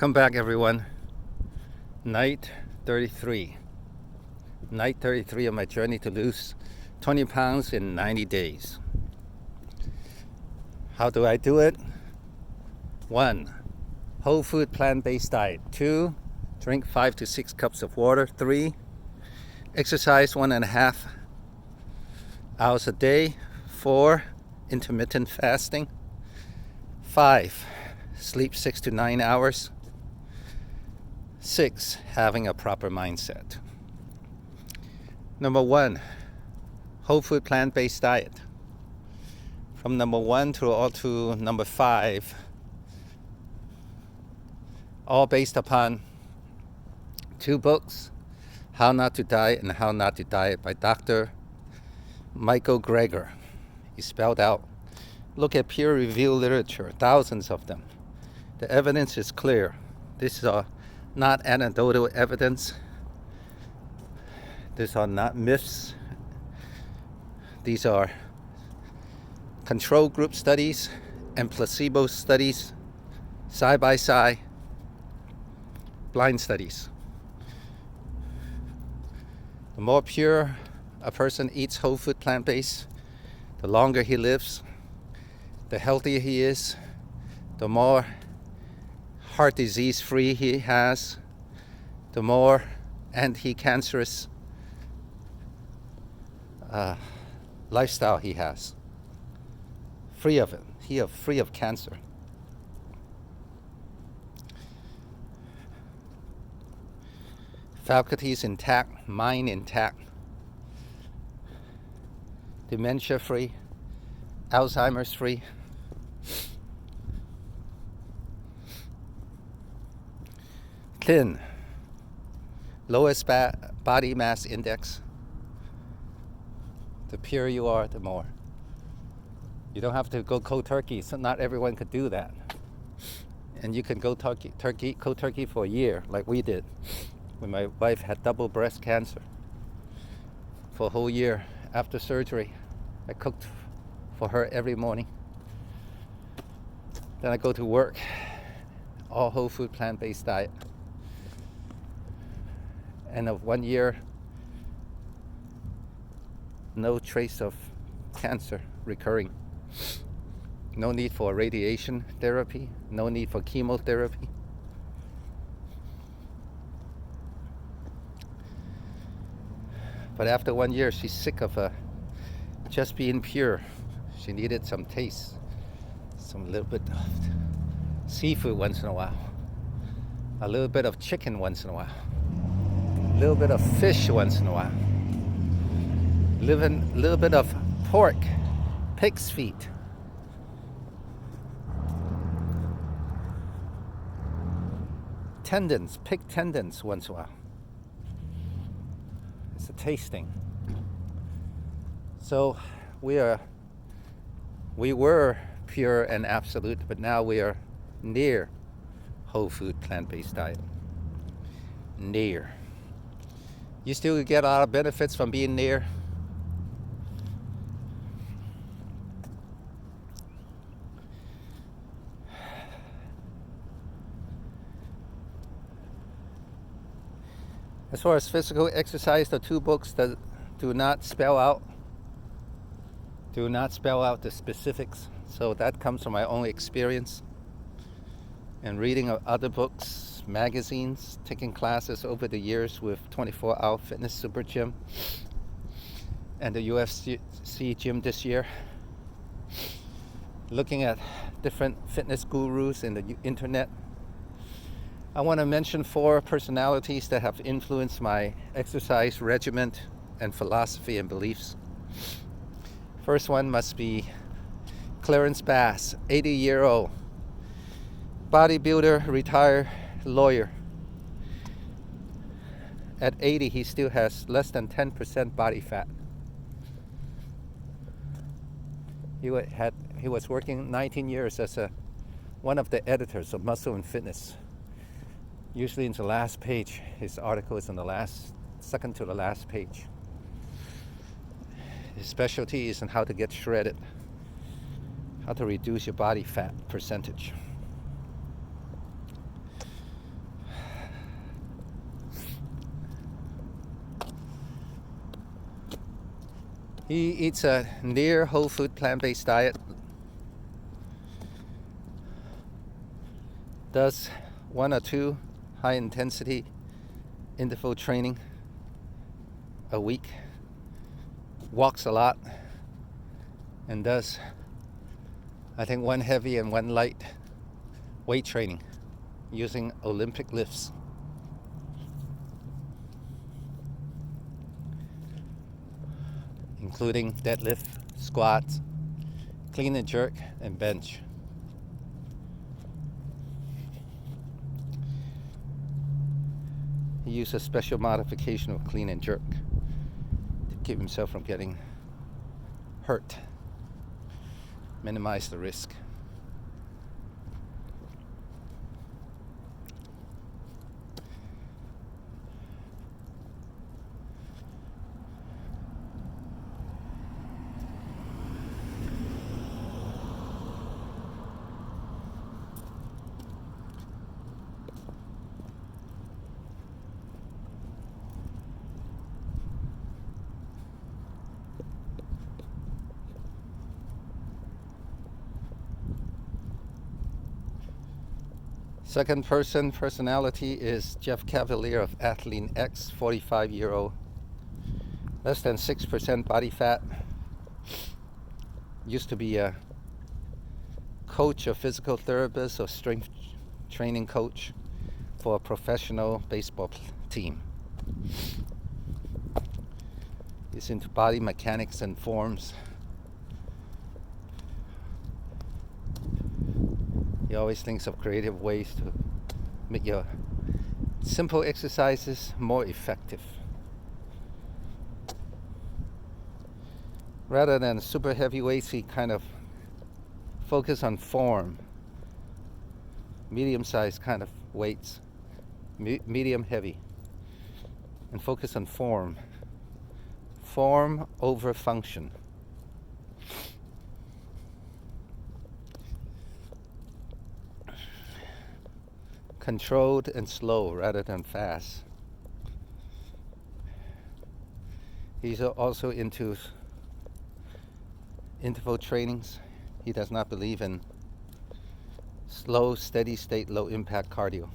Welcome back, everyone. Night 33. Night 33 of my journey to lose 20 pounds in 90 days. How do I do it? 1. Whole food plant-based diet. 2. Drink 5 to 6 cups of water. 3. Exercise 1.5 hours a day. 4. Intermittent fasting. 5. Sleep 6 to 9 hours. 6. Having a proper mindset. Number 1. Whole food plant-based diet. From number 1 to number 5, all based upon 2 books, How Not to Diet and How Not to Diet by Dr. Michael Greger. He spelled out. Look at peer-reviewed literature, thousands of them. The evidence is clear. These are not anecdotal evidence. These are not myths. These are control group studies and placebo studies, side by side, blind studies. The more pure a person eats whole food plant-based, the longer he lives, the healthier he is, the more heart disease free he has, the more anti-cancerous lifestyle he has. Free of it. He is free of cancer. Faculties intact, mind intact, dementia free, Alzheimer's free. Thin, lowest body mass index. The purer you are, the more. You don't have to go cold turkey, so not everyone could do that. And you can go cold turkey for a year, like we did when my wife had double breast cancer. For a whole year after surgery, I cooked for her every morning. Then I go to work, all whole food plant-based diet. And of 1 year, no trace of cancer recurring. No need for radiation therapy, no need for chemotherapy. But after 1 year, she's sick of just being pure. She needed some taste, some little bit of seafood once in a while, a little bit of chicken once in a while, a little bit of fish once in a while, a little bit of pork, pig's feet. Tendons, pig tendons once in a while. It's a tasting. So we were pure and absolute, but now we are near whole food plant-based diet. Near. You still get a lot of benefits from being near. As far as physical exercise, the 2 books that do not spell out the specifics. So that comes from my own experience and reading of other books, magazines, taking classes over the years with 24-hour fitness super gym and the UFC gym this year. Looking at different fitness gurus in the internet. I want to mention 4 personalities that have influenced my exercise regimen and philosophy and beliefs. First one must be Clarence Bass, 80-year-old bodybuilder, retired lawyer. At 80, he still has less than 10% body fat. He was working 19 years as one of the editors of Muscle and Fitness. Usually in the last page, his article is in the second to the last page. His specialty is in how to get shredded, how to reduce your body fat percentage. He eats a near whole food plant-based diet, does 1 or 2 high intensity interval training a week, walks a lot, and does, I think, 1 heavy and 1 light weight training using Olympic lifts. Including deadlift, squats, clean and jerk, and bench. He used a special modification of clean and jerk to keep himself from getting hurt, minimize the risk. Second personality is Jeff Cavalier of Athlete X, 45-year-old, less than 6% body fat. Used to be a coach, a physical therapist, or strength training coach for a professional baseball team. He's into body mechanics and forms. He always thinks of creative ways to make your simple exercises more effective. Rather than super heavy weights, he kind of focus on form. Medium-sized kind of weights, medium heavy, and focus on form. Form over function. Controlled and slow rather than fast. He's also into interval trainings. He does not believe in slow, steady state, low impact cardio.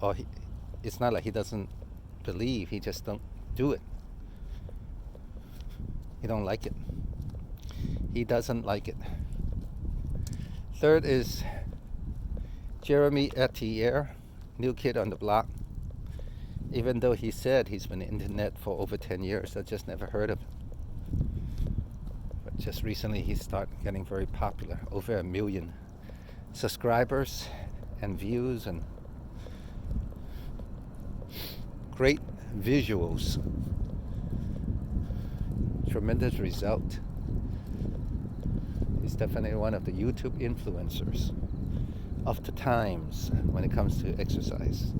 Or it's not like he doesn't believe, he just don't do it. He don't like it. He doesn't like it. Third is Jeremy Etier, new kid on the block. Even though he said he's been in the internet for over 10 years, I just never heard of him. But just recently he started getting very popular, over 1 million subscribers and views and great visuals. Tremendous result. He's definitely one of the YouTube influencers of the times when it comes to exercise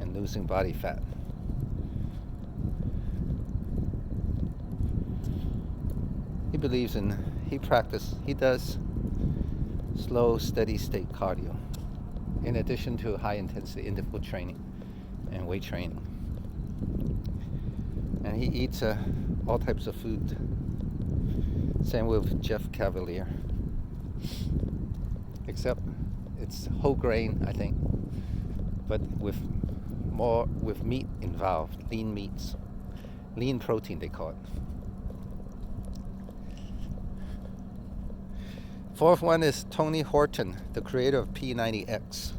and losing body fat. He believes in, he does slow, steady state cardio in addition to high intensity interval training and weight training. And he eats all types of food. Same with Jeff Cavalier. Except it's whole grain, I think, but with meat involved, lean meats. Lean protein, they call it. Fourth one is Tony Horton, the creator of P90X.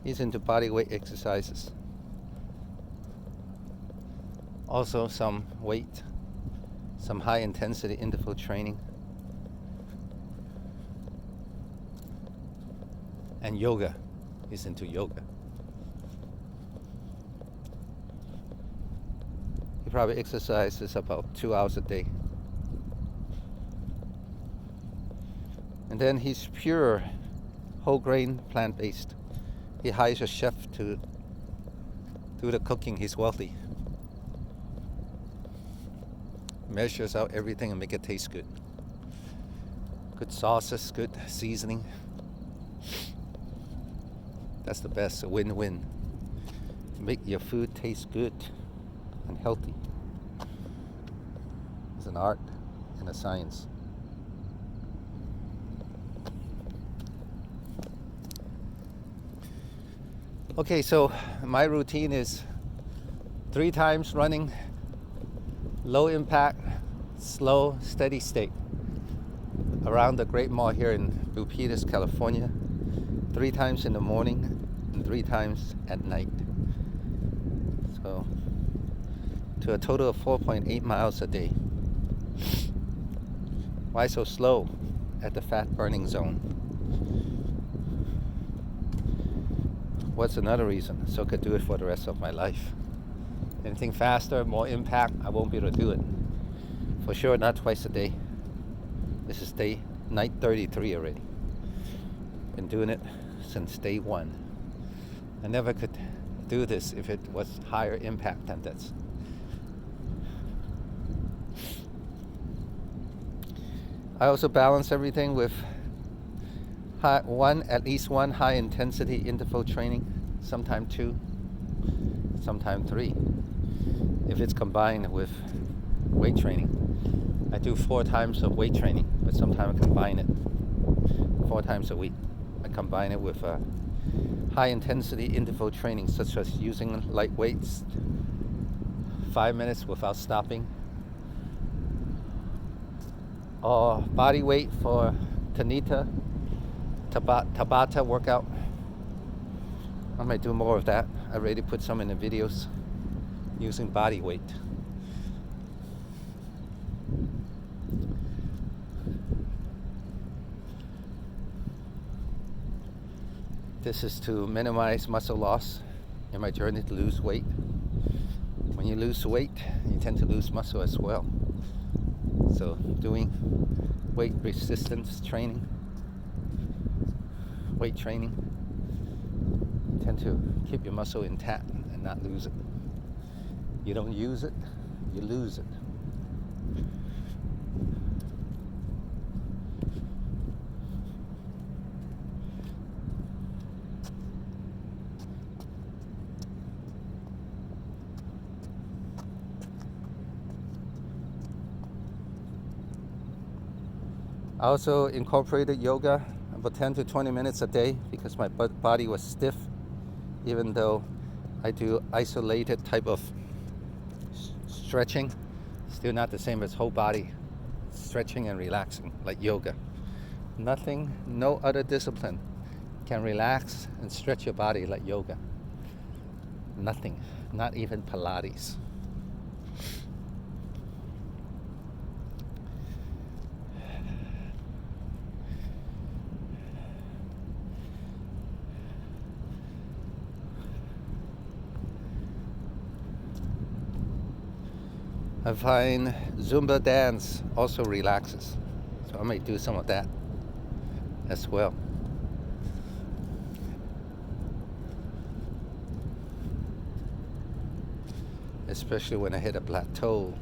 He's into body weight exercises. Also some weight, some high intensity interval training. And yoga. He's into yoga. He probably exercises about 2 hours a day. And then he's pure whole grain plant-based. He hires a chef to do the cooking. He's wealthy. Measures out everything and make it taste good. Good sauces, good seasoning. That's the best, a win-win. Make your food taste good and healthy. It's an art and a science. Okay, so my routine is 3 times running, low impact, slow, steady state around the Great Mall here in Milpitas, California. 3 times in the morning and 3 times at night. So to a total of 4.8 miles a day. Why so slow at the fat burning zone? What's another reason? So I could do it for the rest of my life. Anything faster, more impact, I won't be able to do it. For sure, not twice a day. This is night 33 already. Been doing it since day 1. I never could do this if it was higher impact than this. I also balance everything with at least one high intensity interval training, sometime 2, sometime 3. If it's combined with weight training. I do 4 times of weight training, but sometimes I combine it 4 times a week. I combine it with high intensity interval training, such as using light weights, 5 minutes without stopping, or body weight for Tabata workout. I might do more of that. I already put some in the videos using body weight. This is to minimize muscle loss in my journey to lose weight. When you lose weight, you tend to lose muscle as well. So doing weight resistance training, weight training, tend to keep your muscle intact and not lose it. You don't use it, you lose it. I also incorporated yoga about 10 to 20 minutes a day because my body was stiff, even though I do isolated type of stretching. Still not the same as whole body stretching and relaxing like yoga. Nothing, no other discipline can relax and stretch your body like yoga. Nothing, not even Pilates. I find Zumba dance also relaxes, so I might do some of that as well. Especially when I hit a plateau,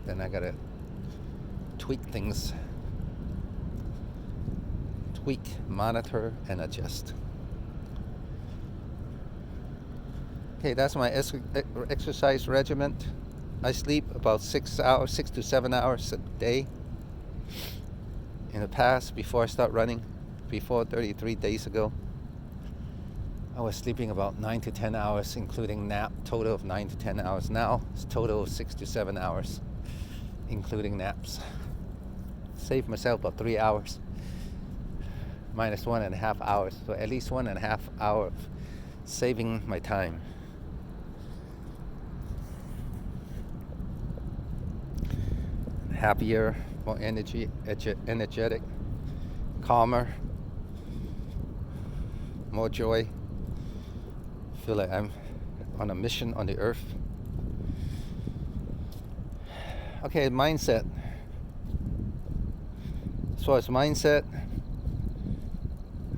then I gotta tweak things, monitor, and adjust. Okay, that's my exercise regimen. I sleep about 6 to 7 hours a day. In the past, before I start running, before 33 days ago, I was sleeping about 9 to 10 hours, including nap, total of 9 to 10 hours. Now, it's total of 6 to 7 hours, including naps. Saved myself about 3 hours, minus 1.5 hours. So at least 1.5 hours saving my time. Happier, more energetic, calmer, more joy. Feel like I'm on a mission on the earth. Okay, mindset. As far as mindset,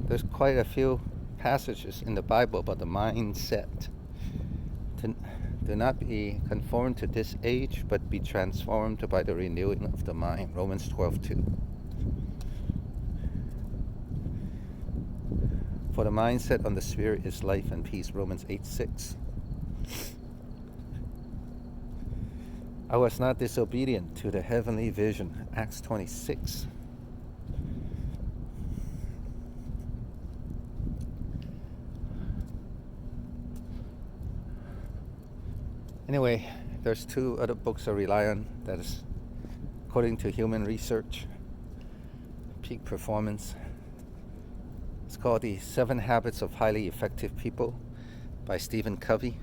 there's quite a few passages in the Bible about the mindset. Do not be conformed to this age, but be transformed by the renewing of the mind. Romans 12:2. For the mindset on the spirit is life and peace, Romans 8:6. I was not disobedient to the heavenly vision, Acts 26. Anyway, there's two other books I rely on that is, according to human research, peak performance. It's called The 7 Habits of Highly Effective People by Stephen Covey,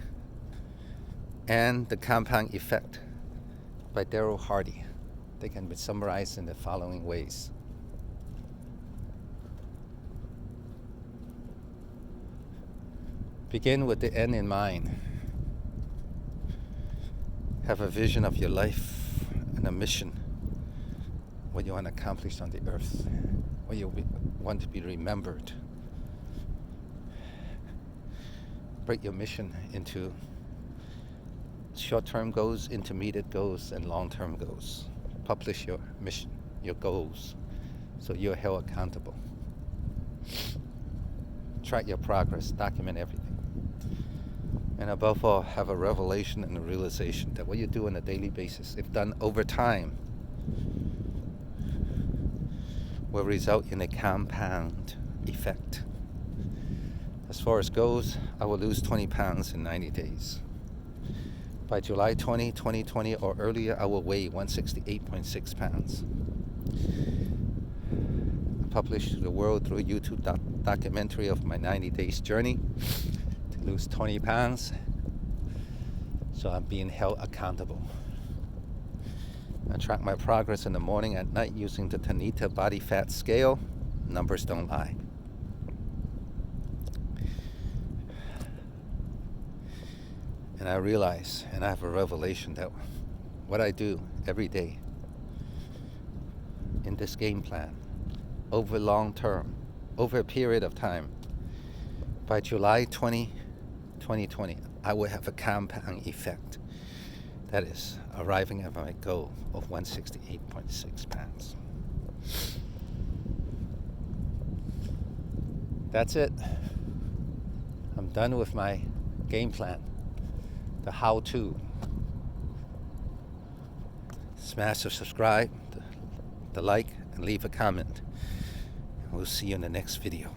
and The Compound Effect by Darrell Hardy. They can be summarized in the following ways. Begin with the end in mind. Have a vision of your life and a mission, what you want to accomplish on the earth, what you want to be remembered. Break your mission into short-term goals, intermediate goals, and long-term goals. Publish your mission, your goals, so you're held accountable. Track your progress, document everything. And above all, have a revelation and a realization that what you do on a daily basis, if done over time, will result in a compound effect. As far as goes, I will lose 20 pounds in 90 days. By July 20, 2020 or earlier, I will weigh 168.6 pounds. I published to the world through a YouTube documentary of my 90 days journey to lose 20 pounds. So I'm being held accountable. I track my progress in the morning and at night using the Tanita body fat scale. Numbers don't lie. And I realize, and I have a revelation that what I do every day in this game plan, over long term, over a period of time, by July 20, 2020, I will have a compound effect. That is, arriving at my goal of 168.6 pounds. That's it. I'm done with my game plan. The how-to. Smash the subscribe, the like, and leave a comment. We'll see you in the next video.